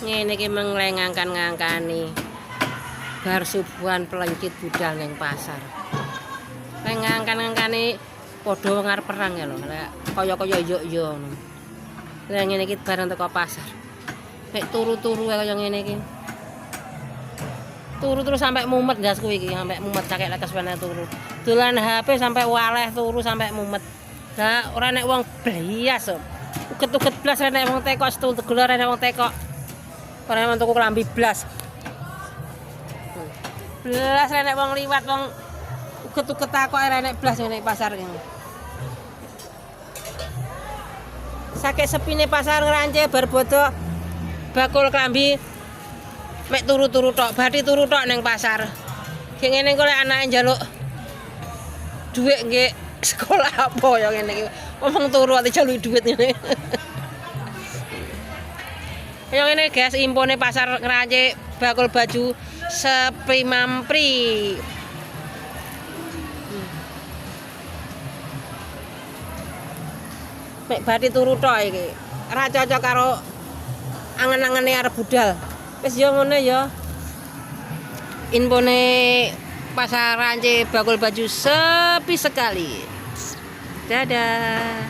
Ngene iki menglengangkan-ngangkani. Bar subuhan pelencit budal ning pasar. Ngangkan-ngangkani padha wong arep perang ya lho. Kaya-kaya yo ngono. Lah ngene iki bareng teko pasar. Mek turu-turu kaya ngene iki. Turu-turu sampai mumet gasku iki, sampai mumet cakek lek kesuwene turu. Dolan HP sampai waleh turu sampai mumet. Lah ora nek wong blias kok. Uget-uget blas nek wong teko setul tegel ora nek wong teko. Ora nek tuku klambi blas. Blas nek wong liwat wong uget-uget takok ora nek blas nek pasar iki. Sakit sepine pasar ngrance bar bodo bakul klambi mek turu-turu tok, bathi turu tok ning pasar. Ki ngene kok lek anake njaluk dhuwit nggih sekolah apa ya ngene iki. Wong turu ati njaluk dhuwit ngene. Ya ngene guys, impone pasar ngrance bakul baju sepi mampri. Mek bathi turu tok iki. Ora cocok karo angen-angene arep budal. Wis yo ngono ya. Infone pasar rance bakul baju sepi sekali. Dadah.